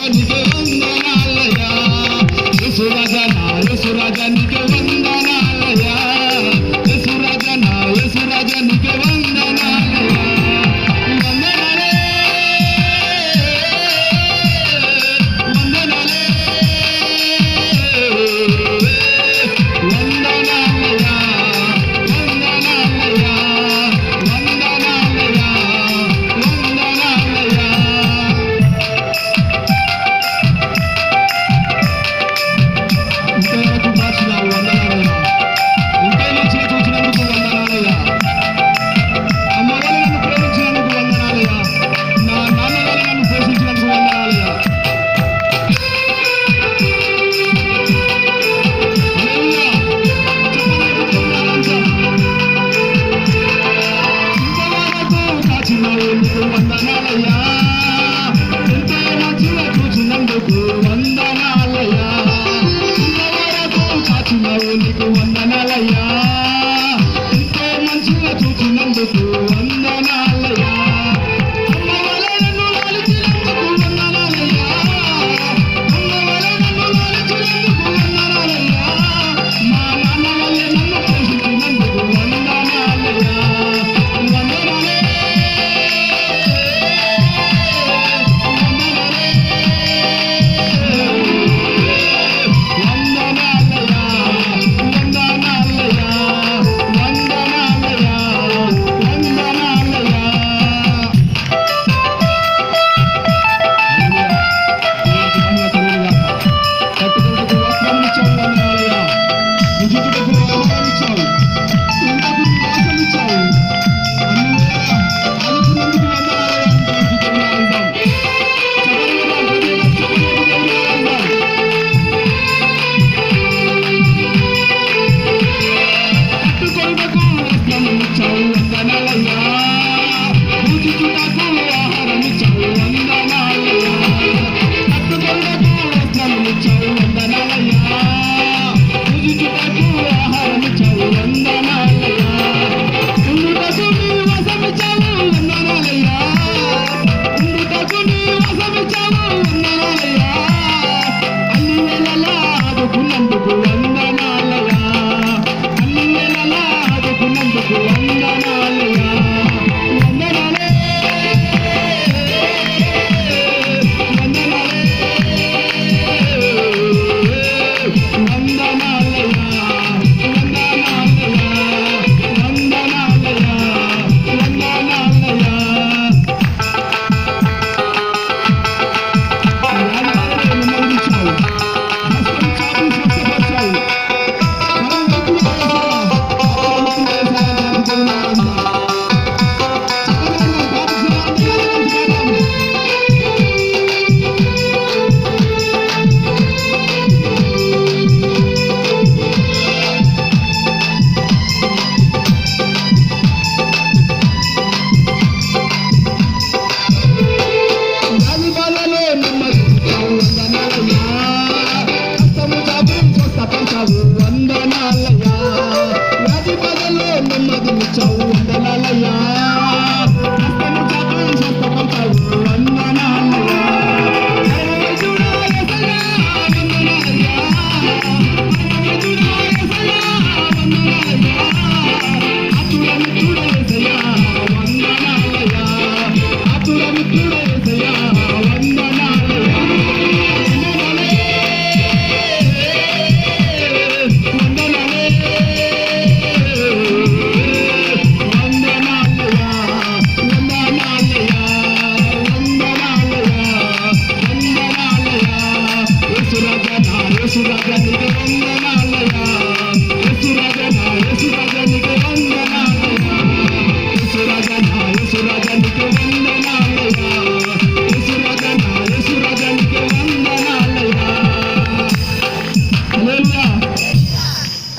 నీకే వందనాలయ్యా యేసురాజా నా యేసురాజా నీకే వందనాలయ్యా యేసురాజా నా యేసురాజా నీకే వందనాలయ్యా వందనాలే వందనాలే వందనాలయ్యా వందనాలయ్యా వందనాలయ్యా వందనాలయ్యా ఇంతవరకు కాచినావు వందనాలయ్యా ఇంతైనా చేకూర్చినందుకు వందనాలయ్యా అమ్మ వల్ల నన్ను ప్రేమించినందుకు వందనాలయ్యా నా నాన్న వల్ల నన్ను పోషించినందుకు వందనాలయ్యా హల్లెలూయా ఇంతవరకు కాచినావు నీకు వందనాలయ్యా ఎంతో మంచిగా చూసినందుకు వందనాలయ్యా ఇంతవరకు కాచినావు నీకు వందనాలయ్యా ఎంతో మంచిగా చూసినందుకు వందనాలయ్యా అమ్మ వల్ల నన్ను లాలించినందుకు వందనాలయ్యా అమ్మ వల్ల నన్ను లాలించినందుకు వందనాలయ్యా మా నాన్న వల్ల నన్ను పోషించినందుకు వందనాలయ్యా వందనాలే యేసురాజా నీకే వందనాలయ్యా యేసురాజా నా యేసురాజా నీకే వందనాలయ్యా యేసురాజా నా యేసురాజా నీకే వందనాలయ్యా